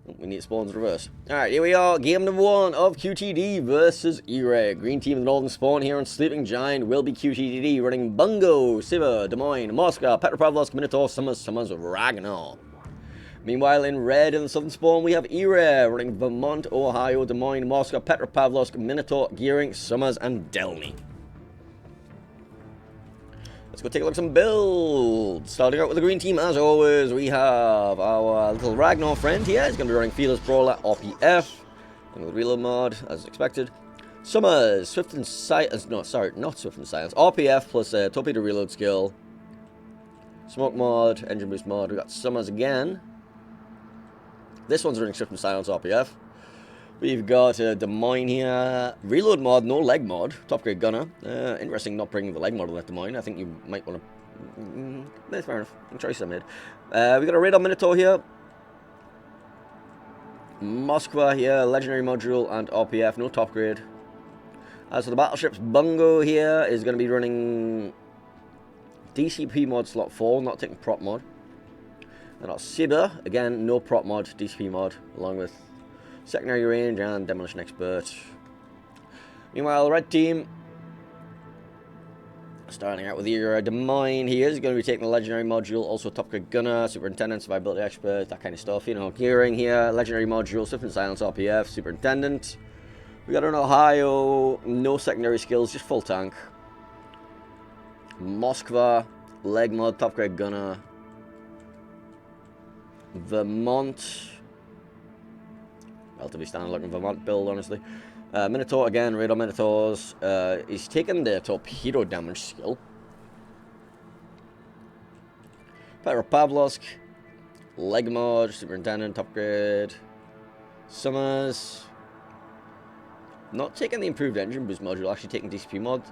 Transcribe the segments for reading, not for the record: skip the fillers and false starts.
We need spawns reverse. Alright, here we are. Game number 1 of QTD versus ERARE. Green team of the Northern Spawn here on Sleeping Giant will be QTDD running Bungo, Siva, Des Moines, Moscow, Petropavlovsk, Minotaur, Summers, Ragnar. Meanwhile, in red in the Southern Spawn, we have ERARE running Vermont, Ohio, Des Moines, Moscow, Petropavlovsk, Minotaur, Gearing, Summers, and Delny. Let's go take a look at some builds. Starting out with the green team, as always, we have our little Ragnar friend here. He's going to be running Fearless Brawler, RPF, and with Reload mod, as expected. Summers, Swift and Silence, no, sorry, not Swift and Silence, RPF plus Torpedo Reload skill. Smoke mod, Engine Boost mod, we got Summers again. This one's running Swift and Silence, RPF. We've got Des Moines here. Reload mod, no leg mod. Top grade gunner. Interesting not bringing the leg mod on that Des Moines. I think you might want to... That's fair enough. Choice I made. We got a Radar Minotaur here. Moskva here. Legendary module and RPF. No top grade. As for the battleships, Bungo here is going to be running DCP mod slot 4. Not taking prop mod. And our Siba, again, no prop mod, DCP mod, along with secondary range and demolition expert. Meanwhile, red team, starting out with the Des Moines, he is going to be taking the legendary module, also top grade gunner, superintendent, survivability expert, that kind of stuff. You know, gearing here, legendary module, Swift and Silence, RPF, superintendent. We got an Ohio, no secondary skills, just full tank. Moskva, leg mod, top grade gunner. Vermont, relatively standard looking Vermont build, honestly. Minotaur again, Radar Minotaurs. He's taken the torpedo damage skill. Petropavlovsk, leg mod, superintendent, upgrade. Summers, not taking the improved engine boost module, actually taking DCP mod,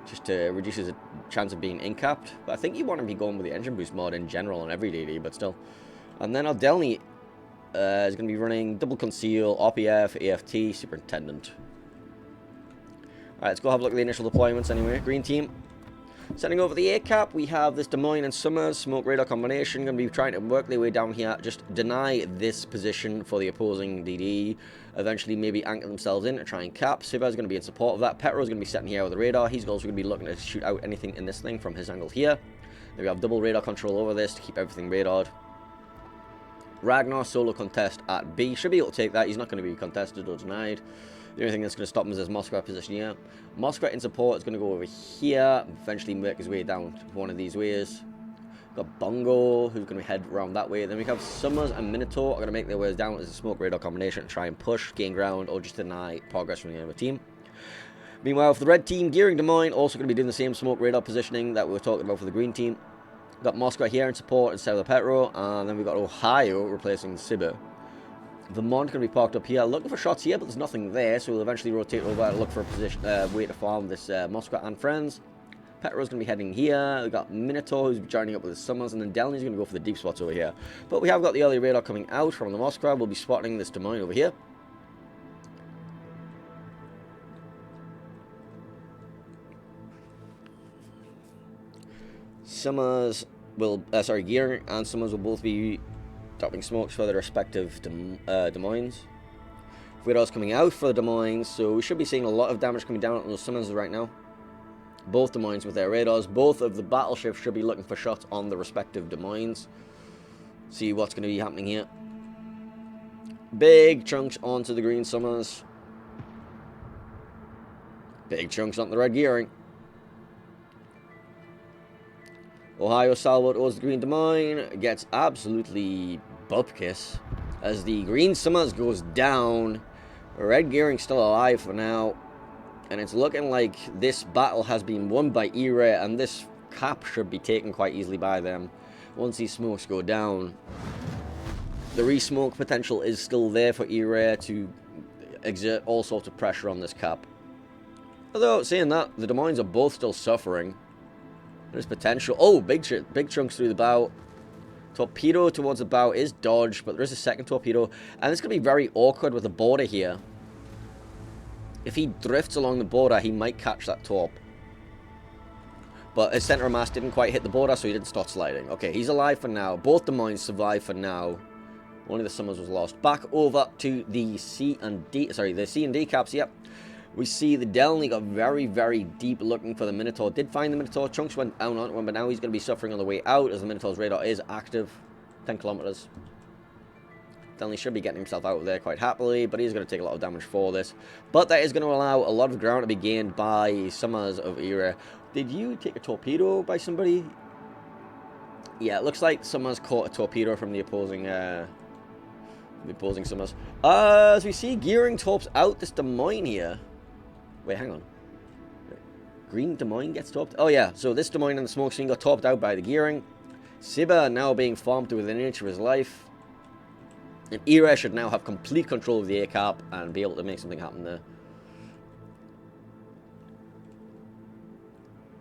just to reduce his chance of being incapped. But I think you want to be going with the engine boost mod in general on every DD, but still. And then our Delny is going to be running double conceal, RPF, AFT, superintendent. Alright, let's go have a look at the initial deployments anyway. Green team. Sending over the A-cap, we have this Des Moines and Summers smoke radar combination. Going to be trying to work their way down here, just deny this position for the opposing DD. Eventually maybe anchor themselves in and try and cap. Siva is going to be in support of that. Petro is going to be sitting here with the radar. He's also going to be looking to shoot out anything in this thing from his angle here. Then we have double radar control over this to keep everything radared. Ragnar solo contest at B. Should be able to take that. He's not going to be contested or denied. The only thing that's going to stop him is his Moskva position here. Moskva in support is going to go over here. Eventually make his way down to one of these ways. We've got Bungo, who's going to head around that way. Then we have Summers and Minotaur are going to make their ways down as a smoke radar combination and try and push, gain ground, or just deny progress from the other team. Meanwhile, for the red team, Gearing Des Moines also going to be doing the same smoke radar positioning that we were talking about for the green team. Got Moscow here in support instead of the Petro, and then we've got Ohio replacing Siba. Vermont can be parked up here, looking for shots here, but there's nothing there, so we'll eventually rotate over and look for a position, way to farm this Moscow and friends. Petro's going to be heading here. We've got Minotaur who's joining up with his Summers, and then Delny's going to go for the deep spots over here. But we have got the early radar coming out from the Moscow. We'll be spotting this Des Moines over here. Summers will, Gearing and Summers will both be dropping smokes for their respective Des Moines. Radar's coming out for the Des Moines, so we should be seeing a lot of damage coming down on those Summers right now. Both Des Moines with their radars. Both of the battleships should be looking for shots on the respective Des Moines. See what's going to be happening here. Big chunks onto the green Summers. Big chunks onto the red Gearing. Ohio Salvo towards the green Des Moines, gets absolutely bupkis as the green Summers goes down. Red Gearing still alive for now, and it's looking like this battle has been won by ERARE, and this cap should be taken quite easily by them once these smokes go down. The re-smoke potential is still there for ERARE to exert all sorts of pressure on this cap. Although, saying that, the Des Moines are both still suffering. There's potential. Oh, big chunks through the bow. Torpedo towards the bow is dodged, but there is a second torpedo. And it's going to be very awkward with the border here. If he drifts along the border, he might catch that torp. But his center of mass didn't quite hit the border, so he didn't start sliding. Okay, he's alive for now. Both Des Moines survive for now. Only the Summers was lost. Back over to the C and D. Sorry, the C and D caps. Yep. We see the Delny got very, very deep looking for the Minotaur. Did find the Minotaur. Chunks went down onto him, but now he's going to be suffering on the way out as the Minotaur's radar is active. 10 kilometers. Delny should be getting himself out of there quite happily, but he's going to take a lot of damage for this. But that is going to allow a lot of ground to be gained by Summers of ERARE. Did you take a torpedo by somebody? Yeah, it looks like Summers caught a torpedo from the opposing Summers. As we see, Gearing torps out this Des Moines here. Wait, hang on. Green Des Moines gets torped? Oh yeah, so this Des Moines and the smoke screen got torped out by the Gearing. Sibba now being farmed to within an inch of his life. And ERARE should now have complete control of the A cap and be able to make something happen there.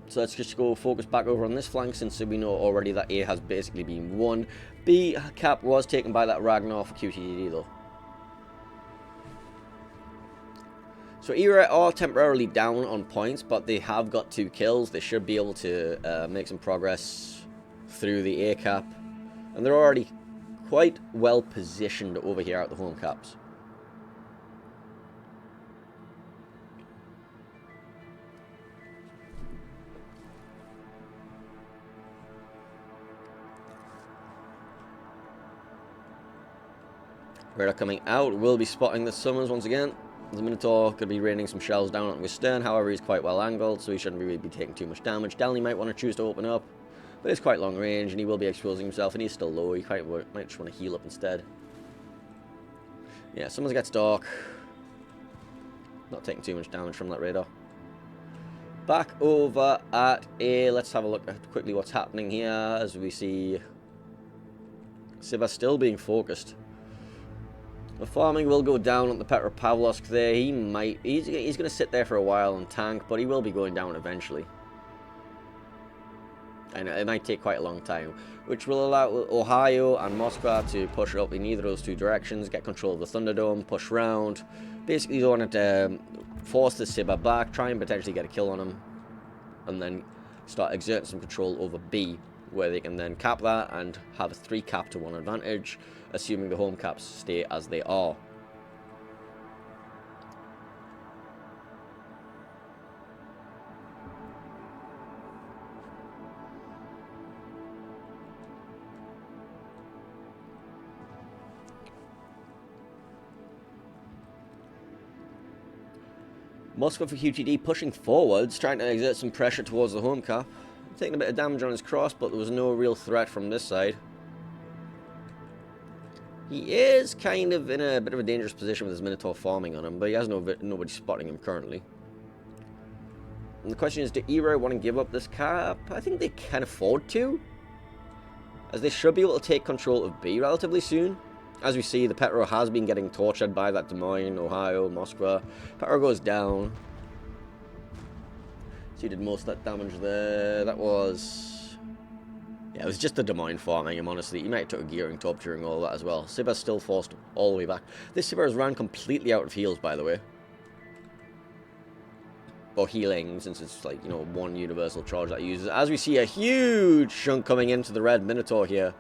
So let's just go focus back over on this flank, since we know already that A has basically been won. B cap was taken by that Ragnar for QTDD though. So ERARE are temporarily down on points, but they have got 2 kills. They should be able to make some progress through the A cap. And they're already quite well positioned over here at the home caps. Radar coming out, will be spotting the Summers once again. The Minotaur could be raining some shells down on his stern, however he's quite well angled, so he shouldn't really be taking too much damage. Delny might want to choose to open up, but it's quite long range and he will be exposing himself, and he's still low. He might just want to heal up instead. Yeah, Summers gets dark. Not taking too much damage from that radar. Back over at A, let's have a look at quickly what's happening here as we see Sibba still being focused. The farming will go down on the Petropavlovsk there. He's going to sit there for a while and tank, but he will be going down eventually. And it might take quite a long time, which will allow Ohio and Moscow to push up in either of those 2 directions, get control of the Thunderdome, push round. Basically, you want to force the Sibba back, try and potentially get a kill on him, and then start exerting some control over B, where they can then cap that and have a 3 cap to 1 advantage, assuming the home caps stay as they are. Moscow for QTD pushing forwards, trying to exert some pressure towards the home cap. Taking a bit of damage on his cross, but there was no real threat from this side. He is kind of in a bit of a dangerous position with his Minotaur farming on him, but he has nobody spotting him currently. And the question is, do ERARE want to give up this cap? I think they can afford to, as they should be able to take control of B relatively soon. As we see, the Petro has been getting tortured by that Des Moines, Ohio, Moscow. Petro goes down. So he did most of that damage there. That was... yeah, it was just the Des Moines farming him, honestly. He might have took a gearing top during all that as well. Sibba's still forced all the way back. This Sibba has ran completely out of heals, by the way. Or healing, since it's like, you know, 1 universal charge that he uses. As we see a huge chunk coming into the red Minotaur here.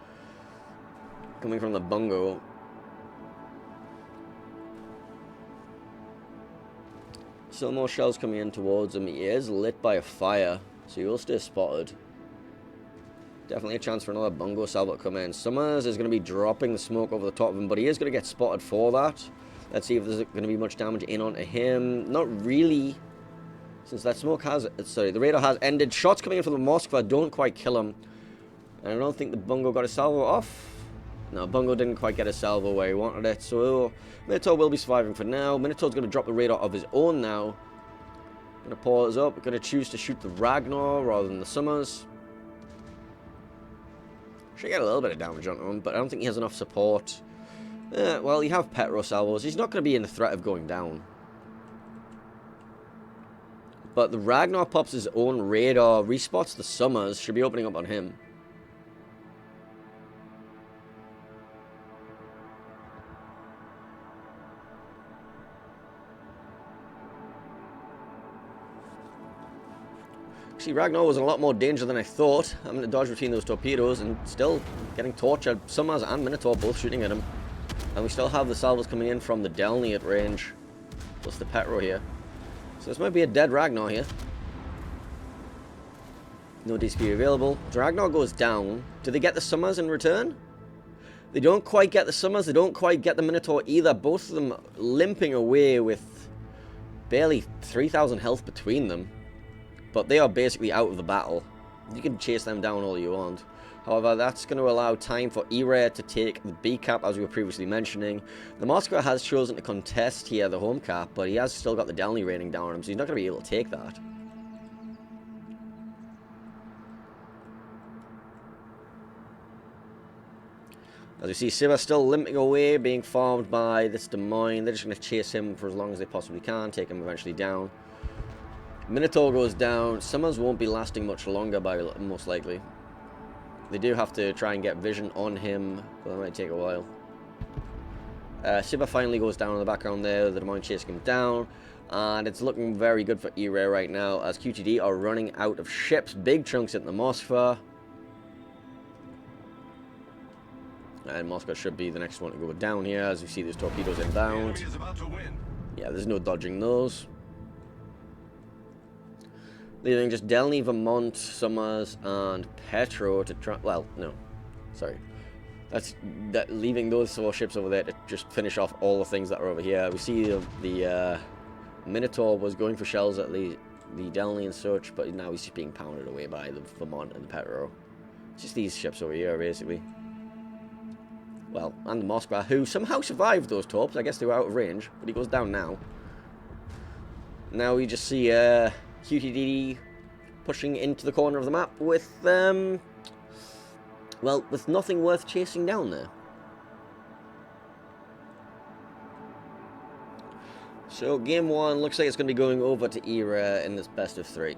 Coming from the bungo. Still more shells coming in towards him. He is lit by a fire, so he will stay spotted. Definitely a chance for another bungo salvo to come in. Summers is going to be dropping the smoke over the top of him, but he is going to get spotted for that. Let's see if there's going to be much damage in onto him. Not really, since that smoke has... sorry, the radar has ended. Shots coming in from the Moskva don't quite kill him. And I don't think the bungo got a salvo off. No, bungo didn't quite get a salvo where he wanted it, so Minotaur will be surviving for now. Minotaur's going to drop the radar of his own now. Going to pause up. Going to choose to shoot the Ragnar rather than the Summers. Should get a little bit of damage on him, but I don't think he has enough support. Well, you have Petro salvos. He's not going to be in the threat of going down. But the Ragnar pops his own radar, respots the Summers, should be opening up on him. Actually, Ragnar was in a lot more danger than I thought. Having to dodge between those torpedoes and still getting tortured. Summers and Minotaur both shooting at him. And we still have the salvos coming in from the Delny at range. Plus the Petro here. So this might be a dead Ragnar here. No DSP available. Ragnar goes down. Do they get the Summers in return? They don't quite get the Summers. They don't quite get the Minotaur either. Both of them limping away with barely 3,000 health between them. But they are basically out of the battle. You can chase them down all you want. However, that's going to allow time for ERARE to take the B cap, as we were previously mentioning. The Moscow has chosen to contest here the home cap, but he has still got the Delny raining down on him, so he's not going to be able to take that. As you see, Siva still limping away, being farmed by this Des Moines. They're just going to chase him for as long as they possibly can, take him eventually down. Minotaur goes down. Summers won't be lasting much longer, most likely. They do have to try and get vision on him, but that might take a while. Siva finally goes down in the background there, the Des Moines chasing him down. And it's looking very good for ERARE right now, as QTD are running out of ships. Big chunks in the Moskva. And Moscow should be the next one to go down here, as we see these torpedoes inbound. Yeah, there's no dodging those. Leaving just Delny, Vermont, Summers, and Petro to try... Well, no. Sorry. Leaving those 4 ships over there to just finish off all the things that are over here. We see the Minotaur was going for shells at the Delny and such, but now he's just being pounded away by the Vermont and the Petro. Just these ships over here, basically. Well, and the Moskva, who somehow survived those torps. I guess they were out of range, but he goes down now. Now we just see QTDD pushing into the corner of the map with, well, with nothing worth chasing down there. So game 1 looks like it's going to be going over to ERARE in this best of 3.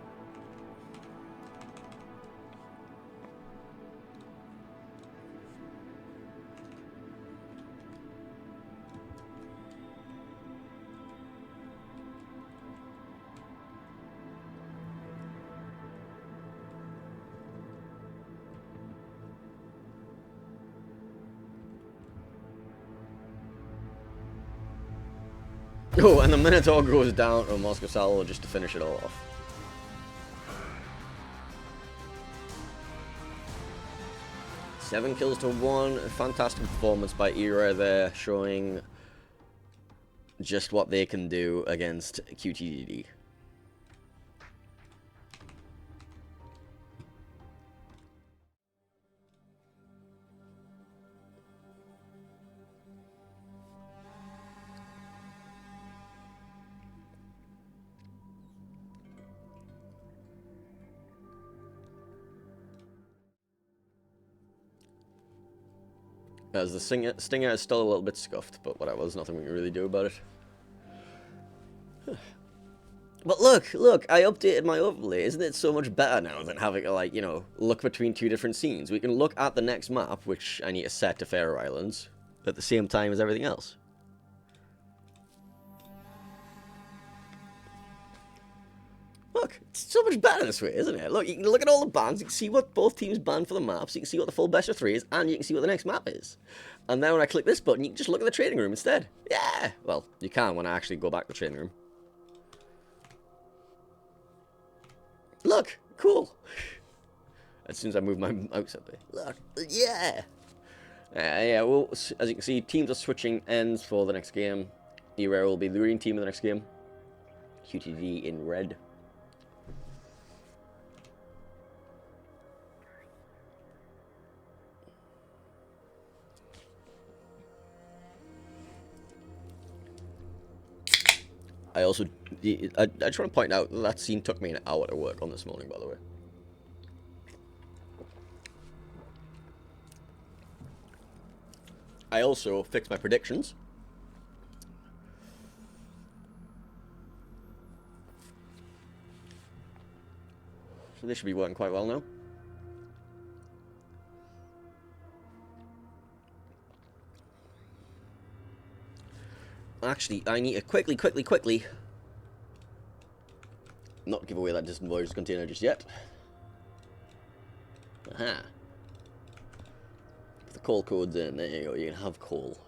Oh, and the Minotaur goes down to Moscow Salvo just to finish it all off. Seven kills to 1. Fantastic performance by ERARE there, showing just what they can do against QTDD. As the Stinger is still a little bit scuffed, but whatever, there's nothing we can really do about it. But look, I updated my overlay. Isn't it so much better now than having to, like, you know, look between 2 different scenes? We can look at the next map, which I need to set to Faroe Islands, at the same time as everything else. Look, it's so much better this way, isn't it? Look, you can look at all the bans, you can see what both teams banned for the maps, you can see what the full best of 3 is, and you can see what the next map is. And then when I click this button, you can just look at the trading room instead. Yeah! Well, you can when I actually go back to the trading room. Look! Cool! As soon as I move my mouse up there. Look! Yeah! Yeah, well, as you can see, teams are switching ends for the next game. ERARE will be the green team in the next game. QTD in red. I just want to point out that scene took me an hour to work on this morning, by the way. I also fixed my predictions. So this should be working quite well now. Actually, I need to quickly not give away that distant voyage container just yet. Aha. Put the coal codes in. There you go. You can have coal.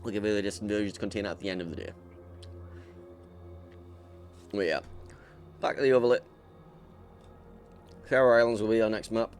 We'll give you the distant versions contain at the end of the day. But yeah, back to the overlay. Faroe Islands will be our next map.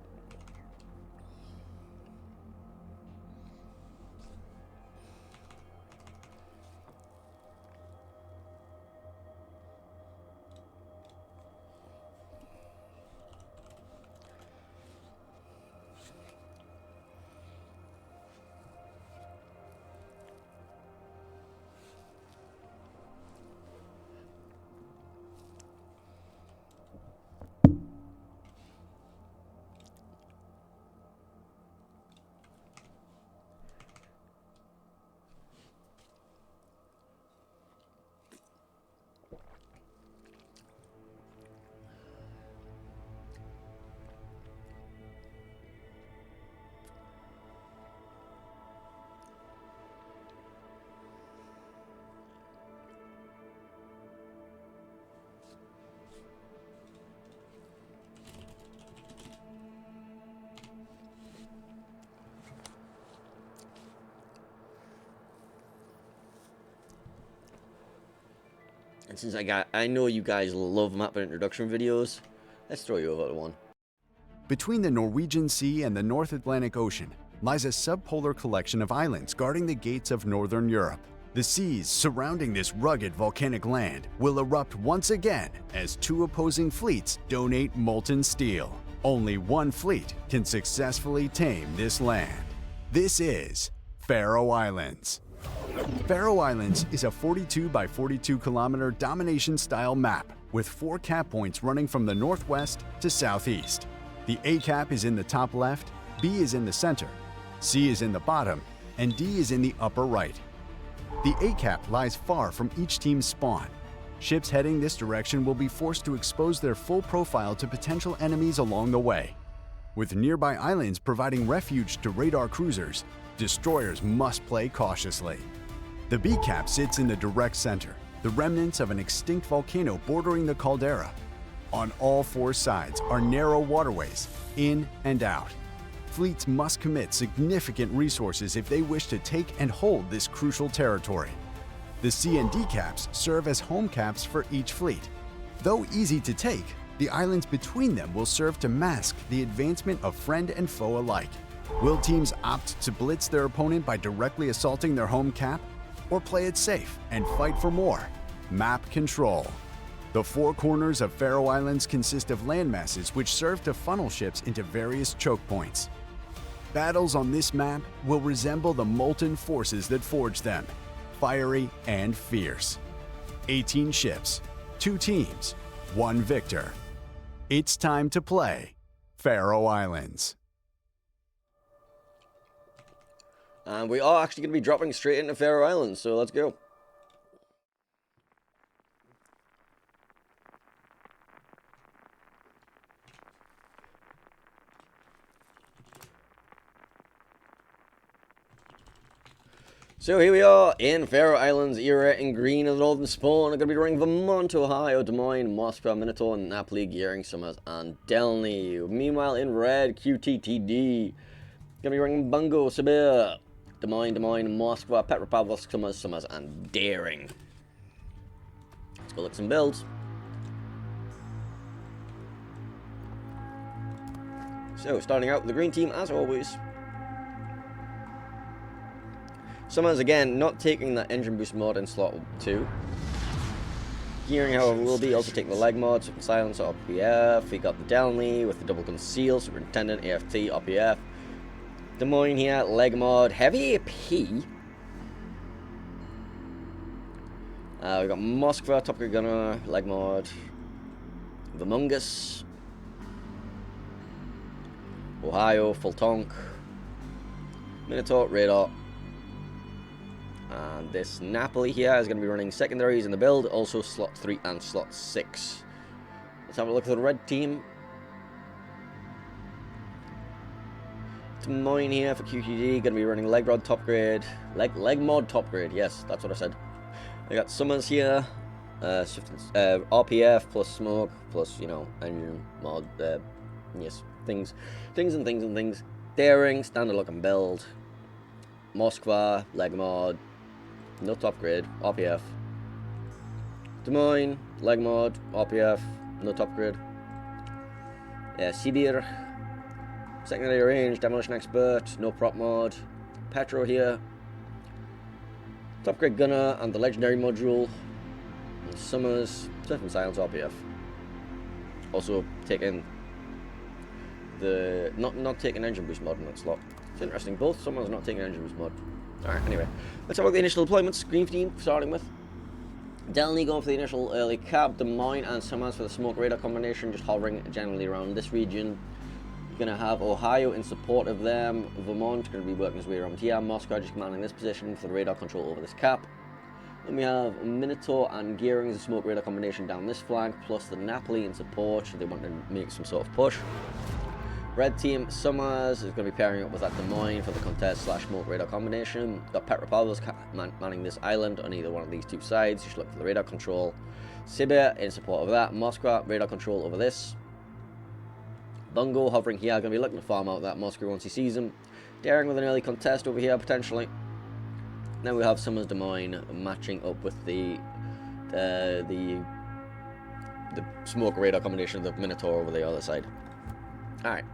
And since I know you guys love map introduction videos, let's throw you over to one. Between the Norwegian Sea and the North Atlantic Ocean lies a subpolar collection of islands guarding the gates of Northern Europe. The seas surrounding this rugged volcanic land will erupt once again as two opposing fleets donate molten steel. Only one fleet can successfully tame this land. This is Faroe Islands. Faroe Islands is a 42 by 42 kilometer domination-style map with 4 cap points running from the northwest to southeast. The A cap is in the top left, B is in the center, C is in the bottom, and D is in the upper right. The A cap lies far from each team's spawn. Ships heading this direction will be forced to expose their full profile to potential enemies along the way. With nearby islands providing refuge to radar cruisers, destroyers must play cautiously. The B cap sits in the direct center, the remnants of an extinct volcano bordering the caldera. On all 4 sides are narrow waterways, in and out. Fleets must commit significant resources if they wish to take and hold this crucial territory. The C and D caps serve as home caps for each fleet. Though easy to take, the islands between them will serve to mask the advancement of friend and foe alike. Will teams opt to blitz their opponent by directly assaulting their home cap, or play it safe and fight for more? Map control. The 4 corners of Faroe Islands consist of landmasses which serve to funnel ships into various choke points. Battles on this map will resemble the molten forces that forged them, fiery and fierce. 18 ships, 2 teams, 1 victor. It's time to play Faroe Islands. And we are actually going to be dropping straight into Faroe Islands, so let's go. So here we are in Faroe Islands, ERARE in green as the northern spawn. I'm going to be running Vermont, Ohio, Des Moines, Moscow, Minotaur, Napoli, Gearing, Summers, and Delny. Meanwhile, in red, QTTD. Going to be running Bungo, Sibir, Des Moines, Moscow, Petropavlovsk, Summers, and Daring. Let's go look some builds. So, starting out with the green team, as always. Summers, again, not taking that engine boost mod in slot 2. Gearing, however, will be also taking the leg mod, Super Silence, RPF. We got the Delny with the double conceal, Superintendent, AFT, RPF. Des Moines here, leg mod, heavy AP. We got Moskva, Top Gear Gunner, leg mod. Vermungus. Ohio, full tonk. Minotaur, radar. And this Napoli here is going to be running secondaries in the build, also slot 3 and slot 6. Let's have a look at the red team. Des Moines here for QTD, going to be running leg rod top grade, leg mod top grade, yes, that's what I said. I got Summers here, RPF plus smoke plus, you know, engine mod, yes, things. Daring, standard look and build. Moskva, leg mod. Not upgrade, RPF. Des Moines, leg mod, RPF, not upgrade. Sibir, secondary range, demolition expert, no prop mod. Petro here. Top grade gunner and the legendary module. And Summers, Surf and Silence, RPF. Also taking the not taking engine boost mod in that slot. It's interesting. Both Summers not taking engine boost mod. All right. Anyway, let's have a look at the initial deployments. Green team starting with. Delny going for the initial early cap, Des Moines and Summers for the smoke radar combination, just hovering generally around this region. You're going to have Ohio in support of them, Vermont going to be working his way around here, Moscow just commanding this position for the radar control over this cap. Then we have Minotaur and Gearing as a smoke radar combination down this flank, plus the Napoli in support, so they want to make some sort of push. Red team, Summers is going to be pairing up with that Des Moines for the contest / smoke radar combination. Got Petropavlovsk manning this island on either one of these two sides. You should look for the radar control. Sibir in support of that. Moscow, radar control over this. Bungo hovering here, going to be looking to farm out that Moscow once he sees him. Daring with an early contest over here, potentially. Then we have Summers Des Moines matching up with the smoke radar combination of the Minotaur over the other side. Alright.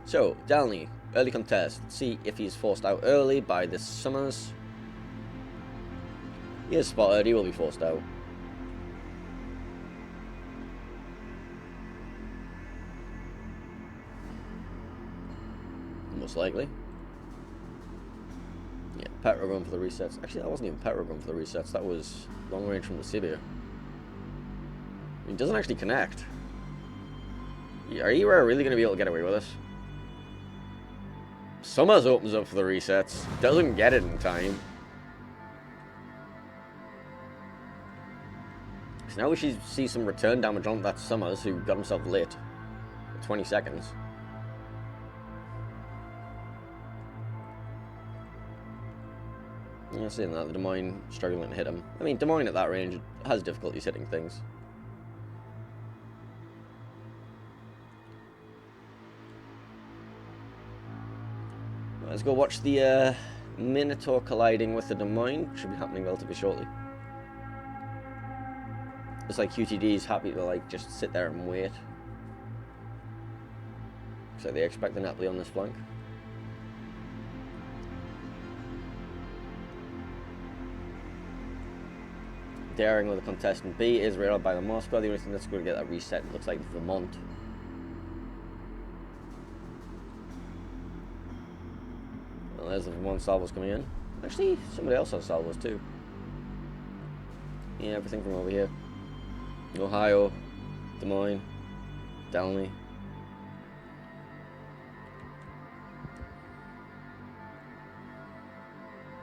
So, Delny, early contest. Let's see if he's forced out early by this Summers. He is spotted, he will be forced out. Most likely. Yeah, Petro going for the resets. Actually, that wasn't even Petro going for the resets, that was long range from the Sibir. He doesn't actually connect. Are ERARE really going to be able to get away with this? Summers opens up for the resets, doesn't get it in time. So now we should see some return damage on that Summers, who got himself lit for 20 seconds. Yeah, seeing that, the Des Moines struggling to hit him. I mean, Des Moines at that range has difficulties hitting things. Let's go watch the Minotaur colliding with the Des Moines. Should be happening relatively shortly. It's like QTD is happy to like just sit there and wait. Looks like they expect the Napoli on this flank. Daring with a contestant B is railed by the Moscow. The only thing that's going to get that reset looks like Vermont. There's the Vermont salvos coming in. Actually, somebody else has salvos too. Yeah, everything from over here. Ohio, Des Moines, Delny.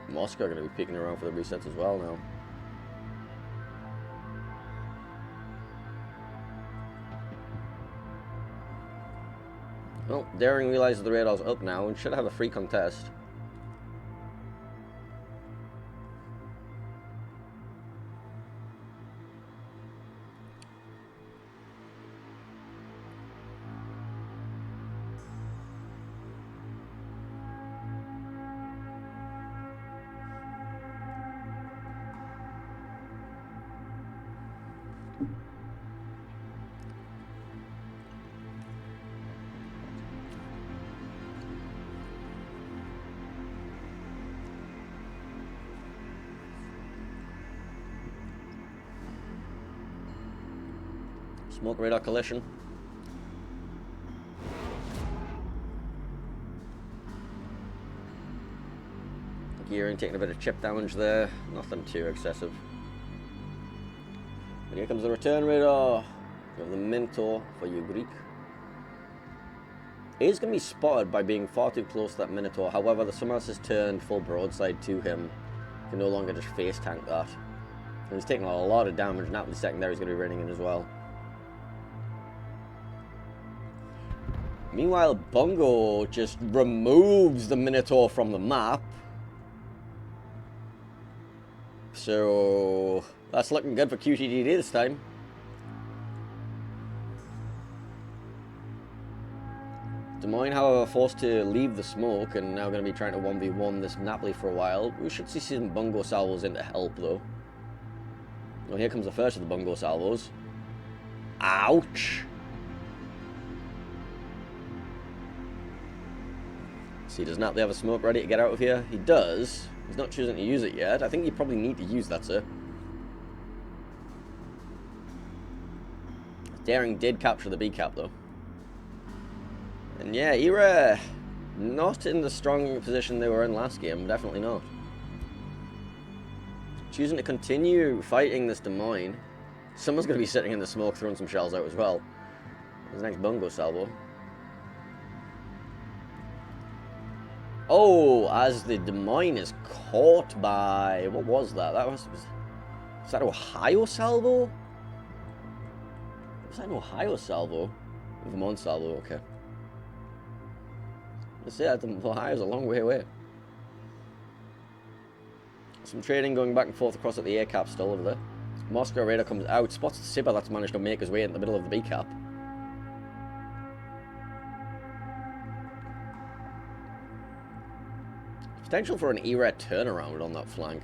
Moscow are going to be peeking around for the resets as well now. Well, Daring realizes the radar's up now and should have a free contest. Smoke radar collision. Gearing taking a bit of chip damage there. Nothing too excessive. And here comes the return radar. We have the Minotaur for you, Greek. He is going to be spotted by being far too close to that Minotaur. However, the Summers has turned full broadside to him. He can no longer just face tank that. And he's taking a lot of damage. Now the secondary is going to be raining in as well. Meanwhile, Bungo just removes the Minotaur from the map. So that's looking good for QTDD this time. Des Moines, however, forced to leave the smoke and now going to be trying to 1v1 this Napoli for a while. We should see some bungo salvos in to help, though. Well, here comes the first of the bungo salvos. Ouch! See, does Napoli have a smoke ready to get out of here? He does. He's not choosing to use it yet. I think you probably need to use that, sir. Daring did capture the B cap, though. And yeah, ERARE not in the strong position they were in last game. Definitely not. Choosing to continue fighting this Des Moines. Someone's going to be sitting in the smoke throwing some shells out as well. There's the next bungo salvo. Oh, as the Des Moines is caught by... What was that? Was that Ohio salvo? Was that an Ohio salvo? Vermont salvo, okay. Let's see, Ohio's a long way away. Some trading going back and forth across at the A cap still over there. Moscow Raider comes out, spots the Sibber that's managed to make his way in the middle of the B cap. Potential for an ERARE turnaround on that flank.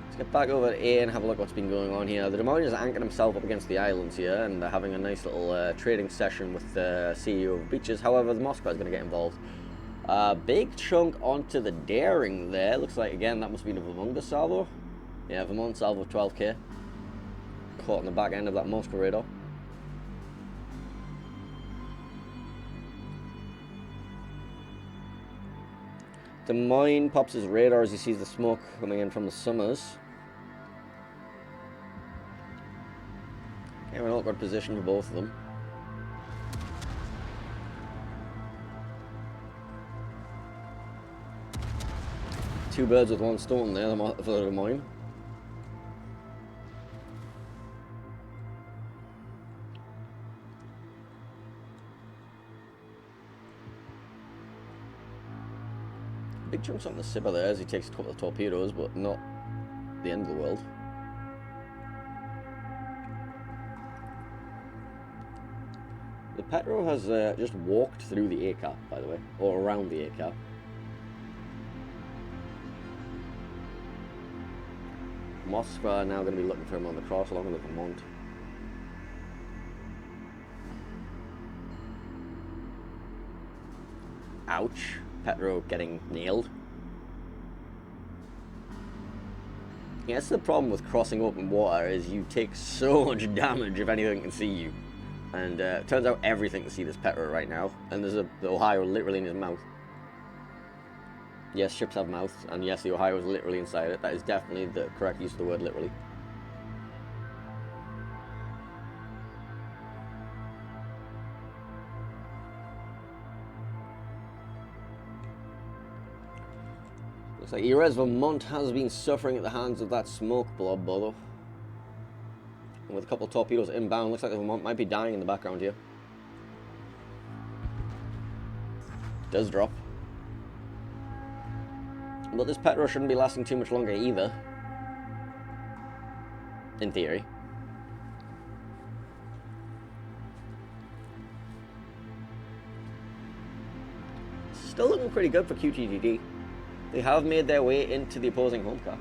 Let's get back over to A and have a look what's been going on here. The Des Moines has anchored himself up against the islands here, and they're having a nice little trading session with the CEO of Beaches. However, the Moscow is going to get involved. Big chunk onto the Daring there. Looks like, again, that must be the Vermont salvo. Yeah, Vermont salvo 12k. Caught on the back end of that Moscow radar. Des Moines pops his radar as he sees the smoke coming in from the Summers. Yeah, we're in an awkward position for both of them. Two birds with one stone there for the Des Moines. Big chunks on the Sibber there as he takes a couple of torpedoes, but not the end of the world. The Petro has just walked through the A cap, by the way, or around the A cap. Moscow now going to be looking for him on the cross along with the Vermont. Ouch. Petro getting nailed. Yeah, that's the problem with crossing open water, is you take so much damage if anything can see you. And it turns out everything can see this Petro right now. And there's the Ohio literally in his mouth. Yes, ships have mouths, and yes, the Ohio is literally inside it. That is definitely the correct use of the word literally. Looks like ERARE's Vermont has been suffering at the hands of that smoke blob, though. And with a couple of torpedoes inbound, looks like the Vermont might be dying in the background here. Does drop. But this Petro shouldn't be lasting too much longer either. In theory. Still looking pretty good for QTDD. They have made their way into the opposing home cap.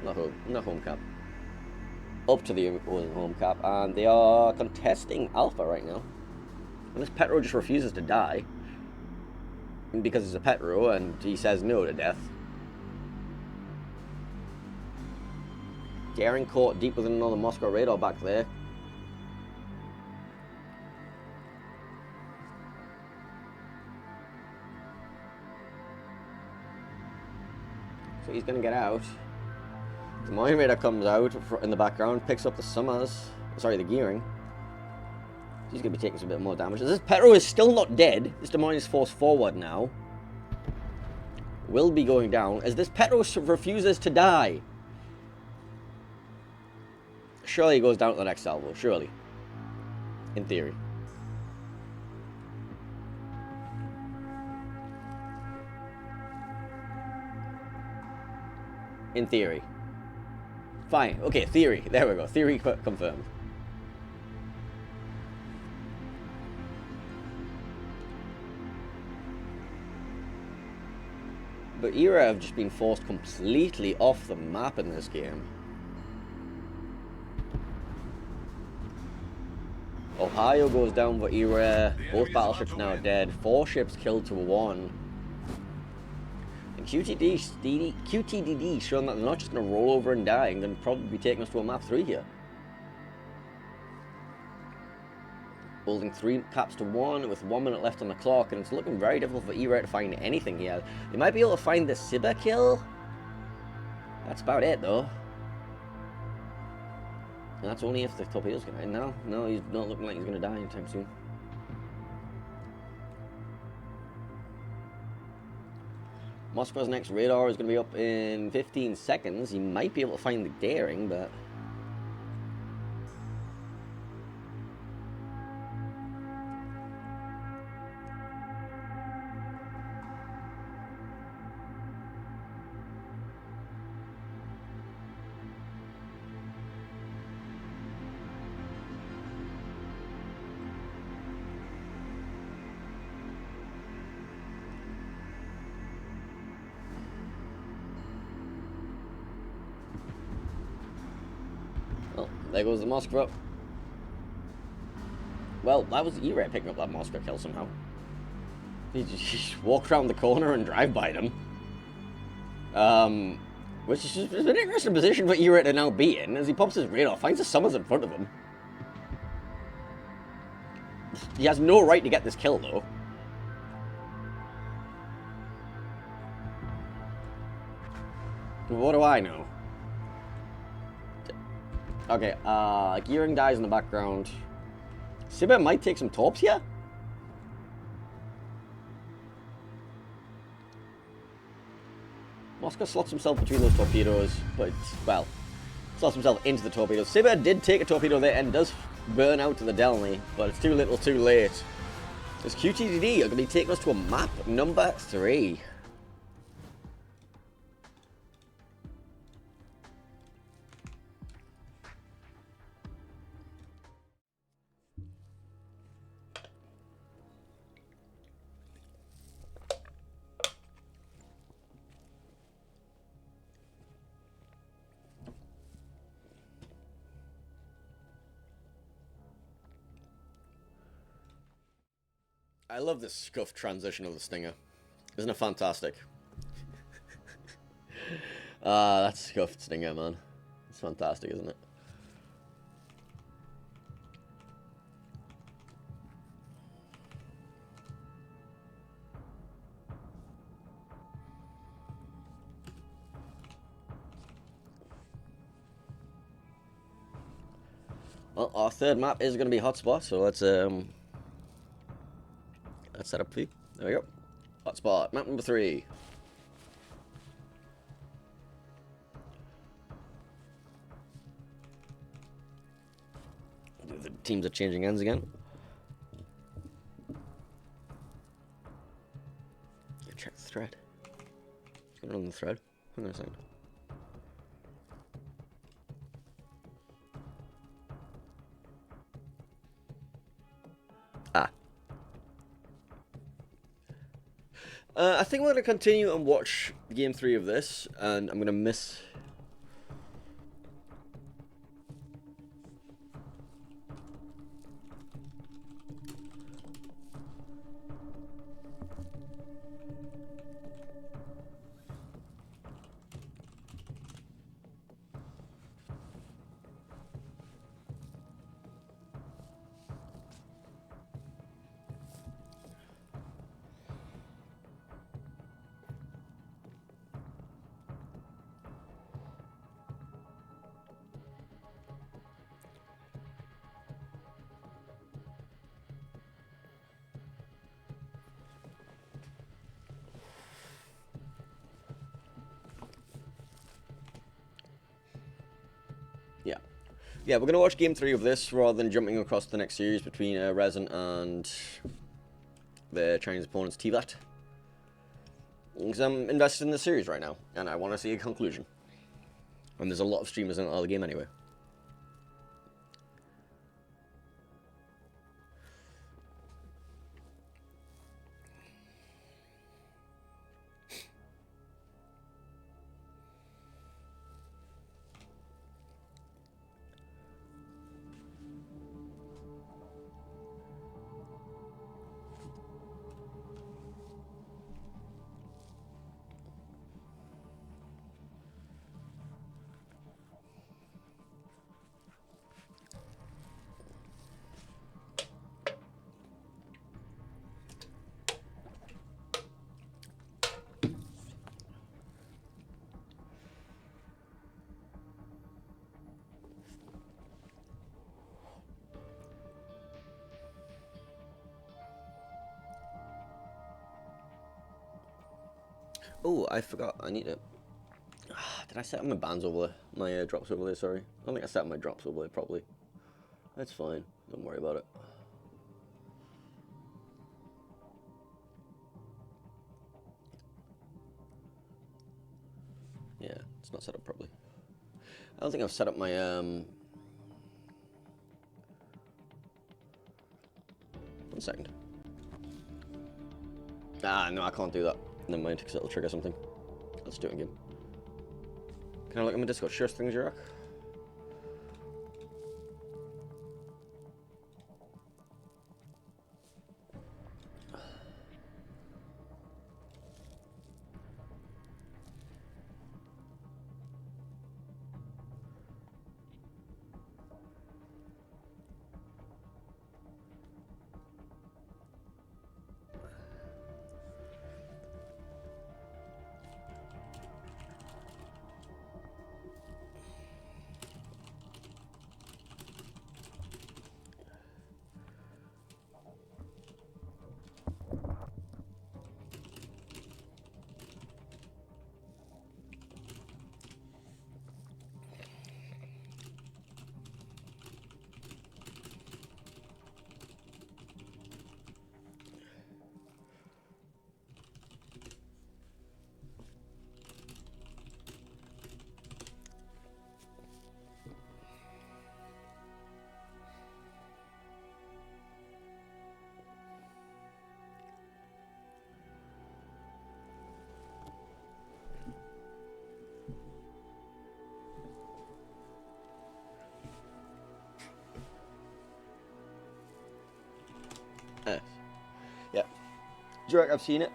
Not home cap. Up to the opposing home cap. And they are contesting Alpha right now. And this Petro just refuses to die. Because it's a Petro and he says no to death. Daring caught deep within another Moscow radar back there. So he's going to get out. The Moines radar comes out in the background, picks up the Summers. Sorry, the gearing. He's going to be taking some bit more damage. This Petro is still not dead. This Des Moines is forced forward now. Will be going down as this Petro refuses to die. Surely he goes down to the next salvo. Surely. In theory. In theory. Fine. Okay, theory. There we go. Theory confirmed. But ERARE have just been forced completely off the map in this game. Ohio goes down for ERARE. Both battleships now dead. 4 ships killed to 1. And QTDD showing that they're not just going to roll over and die. They're going to probably be taking us to a map 3 here. Holding 3 caps to 1 with 1 minute left on the clock, and it's looking very difficult for ERARE to find anything here. They might be able to find the Sibba kill. That's about it, though. And that's only if the torpedoes can. No, he's not looking like he's going to die anytime soon. Moscow's next radar is going to be up in 15 seconds. He might be able to find the Daring, but... Well, there goes the Moskva. Well, that was ERARE picking up that Moskva kill somehow. He just walked around the corner and drive by them. Which is an interesting position for ERARE to now be in, as he pops his radar, finds the Summers in front of him. He has no right to get this kill, though. What do I know? Okay, Gearing dies in the background. Sibba might take some torps here? Moscow slots himself between those torpedoes, but, well, slots himself into the torpedoes. Sibba did take a torpedo there and does burn out to the Delny, but it's too little too late. This QTDD are going to be taking us to a map number 3. I love this scuffed transition of the Stinger. Isn't it fantastic? That scuffed Stinger, man. It's fantastic, isn't it? Well, our third map is going to be Hotspot, so let's set up for you. There we go. Hotspot, map number 3. The teams are changing hands again. Check the thread. What's going on the thread? Hang on a second. I think we're going to continue and watch Game 3 of this, and I'm going to miss... Yeah, we're going to watch Game 3 of this rather than jumping across the next series between Resin and the Chinese opponent's TVAT. Because I'm invested in the series right now, and I want to see a conclusion. And there's a lot of streamers in the game anyway. Oh, I forgot. I need to... Did I set up my bands overlay? My drops overlay, sorry. I don't think I set up my drops overlay properly. That's fine. Don't worry about it. Yeah, it's not set up properly. I don't think I've set up my... One second. Ah, no, I can't do that. Never mind, because it'll trigger something. Let's do it again. Can I look at my Discord? Sure things, Jirok. Yeah. Jirok, I've seen it.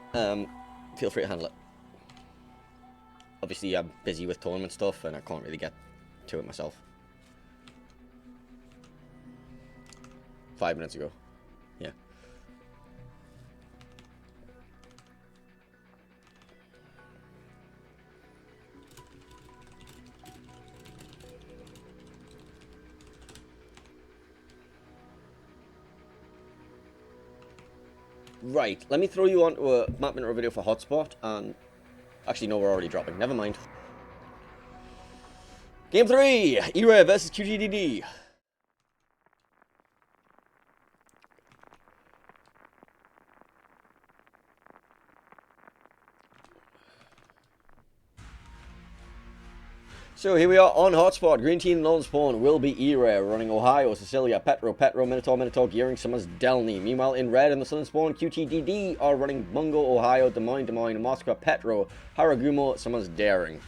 Feel free to handle it. Obviously, I'm busy with tournament stuff, and I can't really get to it myself. 5 minutes ago. Yeah. Right, let me throw you onto a map intro video for Hotspot, and... Actually, no, we're already dropping. Never mind. Game 3! ERARE versus QTDD. So here we are on Hotspot. Green team non spawn will be ERARE, running Ohio, Cecilia, Petro, Minotaur, Gearing, Summers, Delny. Meanwhile, in red in the southern spawn, QTDD are running Bungo, Ohio, Des Moines, Moscow, Petro, Haragumo, Summers, Daring.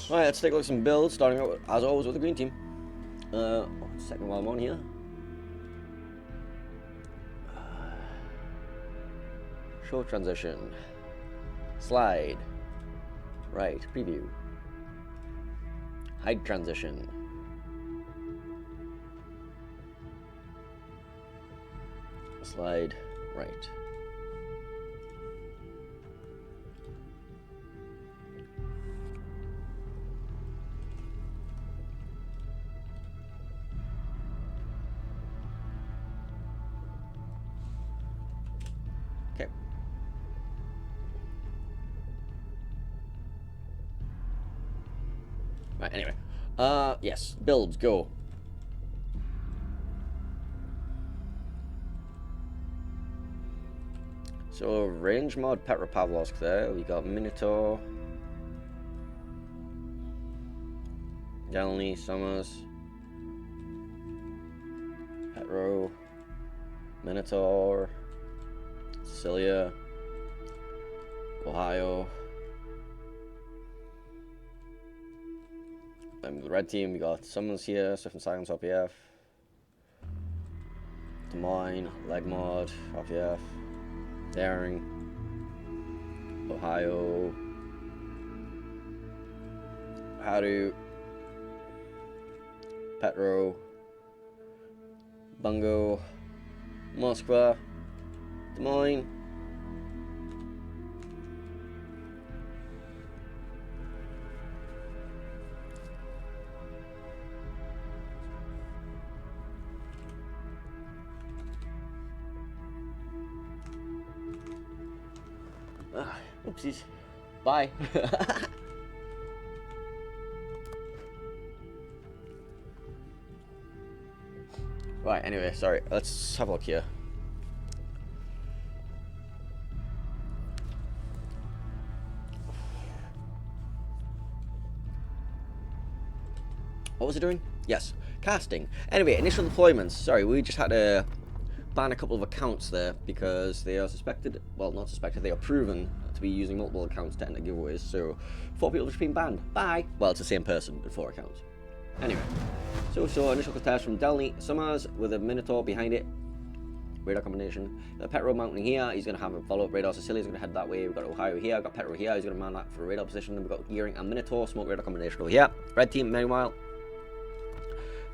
Alright, let's take a look at some builds, starting out, as always, with the green team. Second while I'm on here. Show transition. Slide. Right, preview. Hide transition. Slide. Right. Okay. Right, anyway. Yes, builds, go. So, range mod Petropavlovsk there. We got Minotaur. Delny, Summers. Petro. Minotaur. Cecilia. Ohio. Then the red team, we got Summers here, Swift and Silence RPF. Des Moines, Legmod, RPF. Daring. Ohio. Haru. Petro. Bungo. Moskva. Des Moines. Oopsies. Bye. Right, anyway, sorry. Let's have a look here. What was it doing? Yes, casting. Anyway, initial deployments. Sorry, we just had to ban a couple of accounts there because they are suspected, well, not suspected, they are proven to be using multiple accounts to enter giveaways. So 4 people have just been banned. Bye. Well, it's the same person with 4 accounts. Anyway, so initial contest from Delny Summers with a Minotaur behind it. Radar combination. The Petro mounting here, he's going to have a follow-up radar. Sicily, he's going to head that way. We've got Ohio here, I've got Petro here, he's going to mount that for a radar position. Then we've got Gearing and Minotaur, smoke radar combination over here. Red team, meanwhile.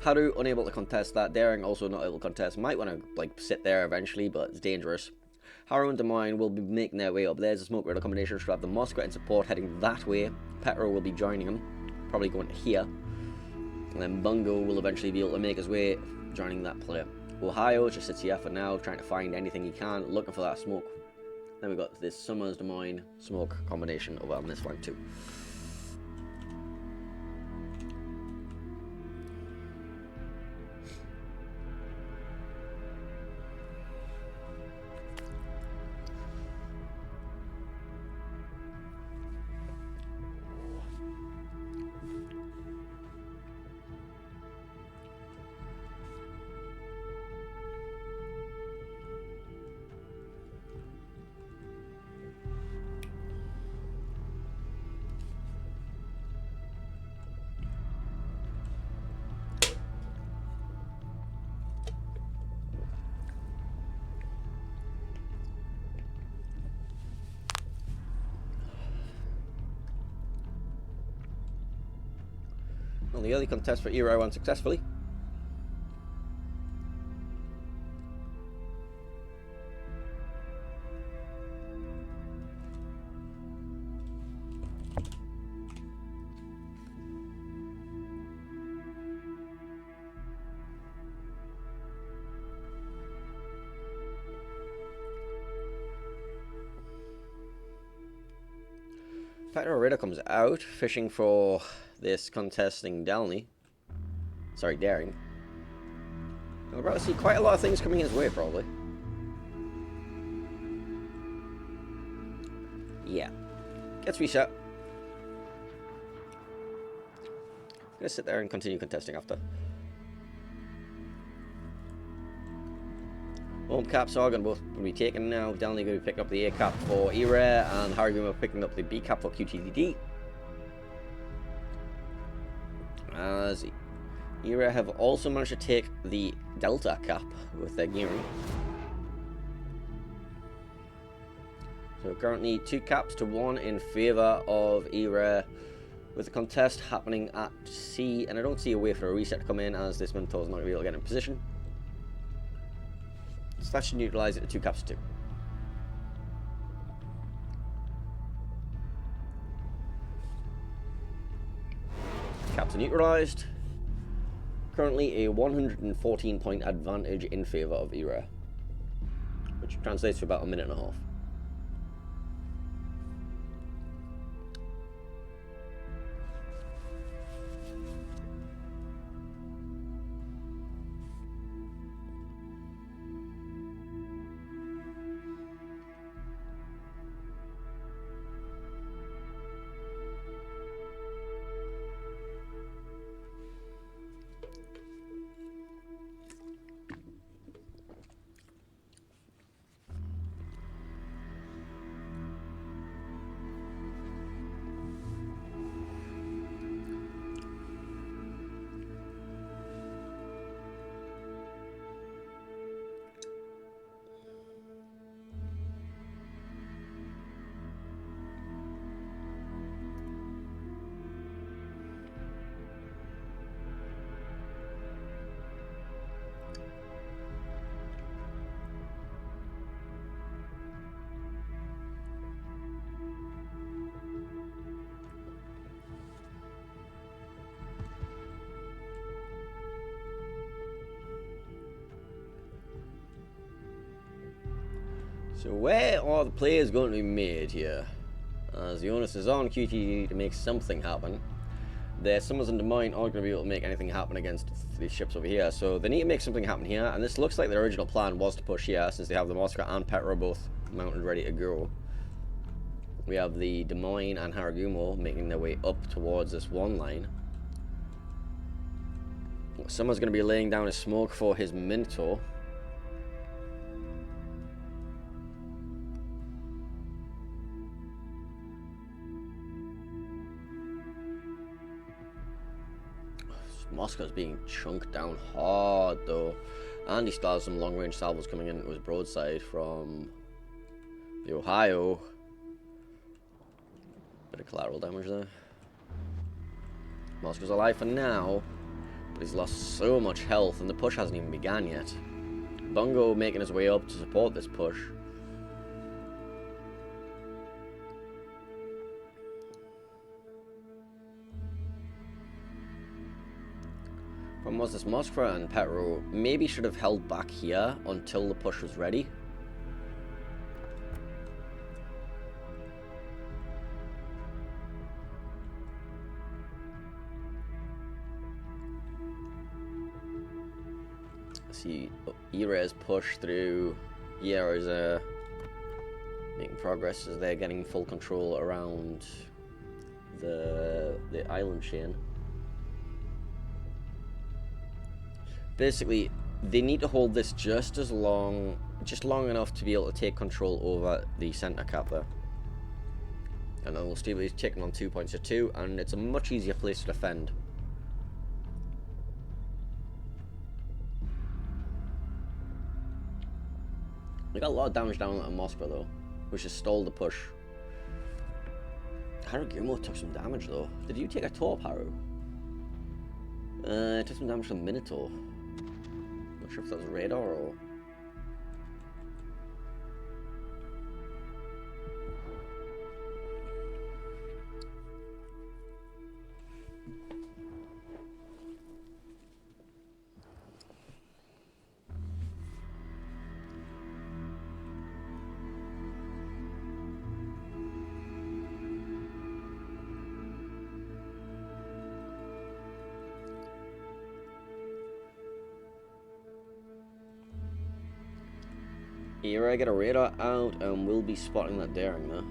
Haru, unable to contest that. Daring, also not able to contest. Might want to, like, sit there eventually, but it's dangerous. Haru and Des Moines will be making their way up. There's a smoke radar combination. Should have the Moscow in support heading that way. Petro will be joining him, probably going to here. And then Bungo will eventually be able to make his way, joining that player. Ohio just sits here for now, trying to find anything he can, looking for that smoke. Then we've got this Summers Des Moines smoke combination over on this flank too. Well, the early contest for ERARE won successfully. Petro radar comes out, fishing for this contesting Delny. Sorry, Daring. We're about to see quite a lot of things coming his way, probably. Yeah. Gets reset. Gonna sit there and continue contesting after. Home caps are going to both be taken now. Delny going to be picking up the A cap for ERARE, and Harry going to be picking up the B cap for QTDD. As ERARE have also managed to take the Delta cap with their gearing. So currently 2 caps to 1 in favour of ERARE, with the contest happening at C, and I don't see a way for a reset to come in as this Minotaur is not going to be able to get in position. So that should neutralise it to 2 caps to 2. Caps are neutralised. Currently a 114 point advantage in favour of ERARE, which translates to about a minute and a half. So where are the players going to be made here? As the onus is on QTDD to make something happen. Their Summers and Des Moines aren't going to be able to make anything happen against these ships over here, so they need to make something happen here, and this looks like their original plan was to push here, since they have the Moscow and Petra both mounted ready to go. We have the Des Moines and Haragumo making their way up towards this one line. Someone's going to be laying down a smoke for his Minotaur. Moscow's being chunked down hard though, and he still has some long range salvos coming in to his broadside from the Ohio. Bit of collateral damage there. Moscow's alive for now, but he's lost so much health and the push hasn't even begun yet. Bungo making his way up to support this push. Problem was this Moskva and Petro maybe should have held back here until the push was ready. See, ERARE's push through. ERARE's making progress as they're getting full control around the island chain. Basically, they need to hold this just long enough to be able to take control over the center cap there. And then we'll see he's taking on 2 points at 2, and it's a much easier place to defend. We got a lot of damage down at Moscow though, which has stalled the push. Haragumo took some damage though. Did you take a torp, Haru? Took some damage from Minotaur. Not sure if that was radar or... Here I get a radar out and we'll be spotting that daring now.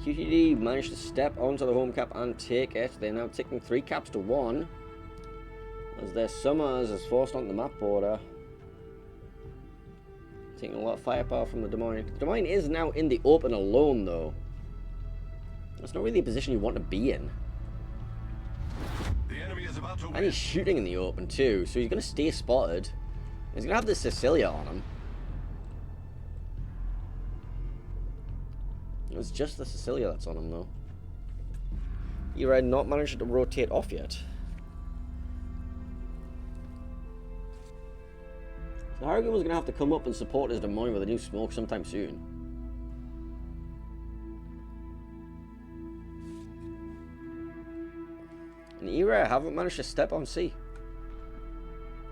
QTD managed to step onto the home cap and take it. They're now taking 3 caps to 1 as their Summers is forced onto the map border. Taking a lot of firepower from the Des Moines. The Des Moines is now in the open alone, though. That's not really a position you want to be in. The enemy is about to win. And he's shooting in the open, too, so he's going to stay spotted. He's going to have the Sicilia on him. It was just the Sicilia that's on him, though. ERARE not managed to rotate off yet. So Haragumo was going to have to come up and support his Des Moines with a new smoke sometime soon. And ERARE haven't managed to step on sea.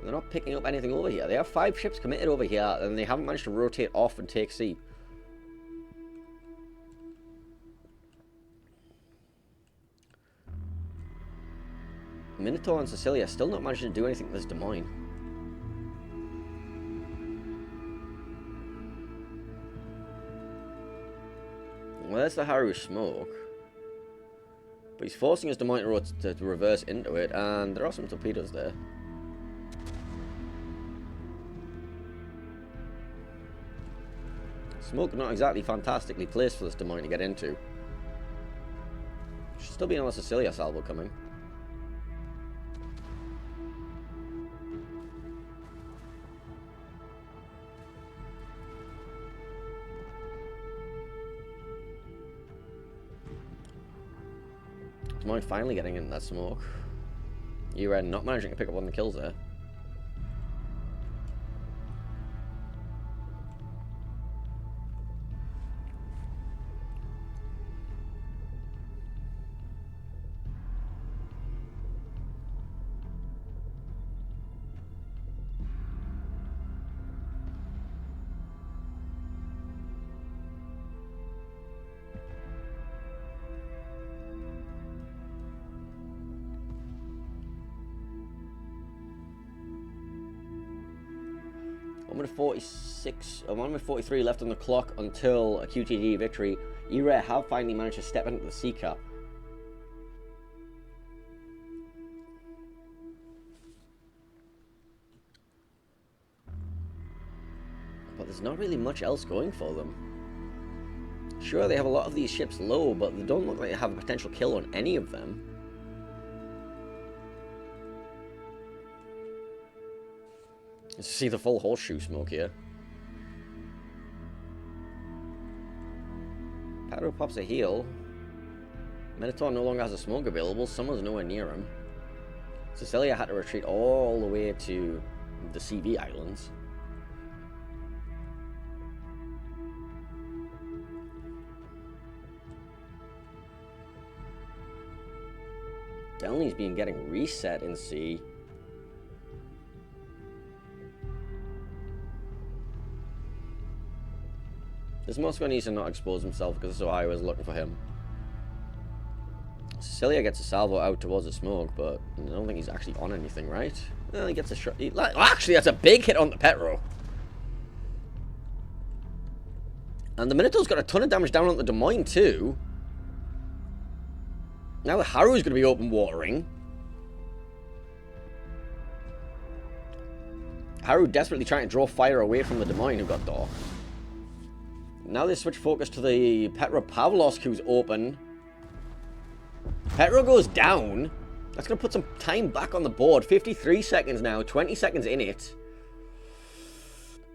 They're not picking up anything over here. They have 5 ships committed over here, and they haven't managed to rotate off and take sea. Minotaur and Sicilia still not managing to do anything with this Des Moines. Well, there's the Haru smoke. But he's forcing his Des Moines to reverse into it, and there are some torpedoes there. Smoke not exactly fantastically placed for this Des Moines to get into. Should still be another Sicilia salvo coming. Des Moines finally getting in that smoke. ERARE not managing to pick up on the kills there. minute 46, 1 minute 43 left on the clock until a QTDD victory. ERARE have finally managed to step into the C cap. But there's not really much else going for them. Sure, they have a lot of these ships low, but they don't look like they have a potential kill on any of them. Let's see the full horseshoe smoke here. Pato pops a heal. Minotaur no longer has a smoke available. Someone's nowhere near him. Cecilia had to retreat all the way to the CV Islands. Delany's been getting reset in C. This Moscow needs to not expose himself because Ohio is looking for him. Cecilia gets a salvo out towards the smoke, but I don't think he's actually on anything, right? Well, he gets a shot. Actually, that's a big hit on the Petro. And the Minotaur's got a ton of damage down on the Des Moines, too. Now the Haru's going to be open watering. Haru desperately trying to draw fire away from the Des Moines who got dark. Now they switch focus to the Petropavlovsk who's open. Petro goes down. That's going to put some time back on the board. 53 seconds now, 20 seconds in it.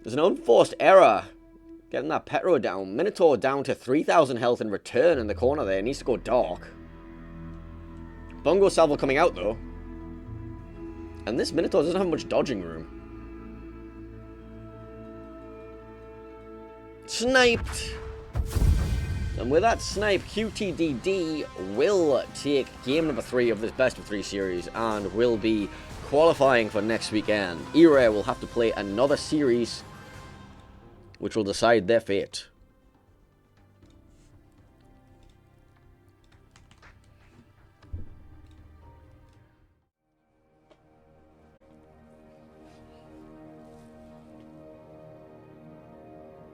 There's an unforced error. Getting that Petro down. Minotaur down to 3,000 health in return in the corner there. Needs to go dark. Bongo salvo coming out though. And this Minotaur doesn't have much dodging room. Sniped! And with that snipe, QTDD will take game number 3 of this best of 3 series and will be qualifying for next weekend. ERARE will have to play another series which will decide their fate.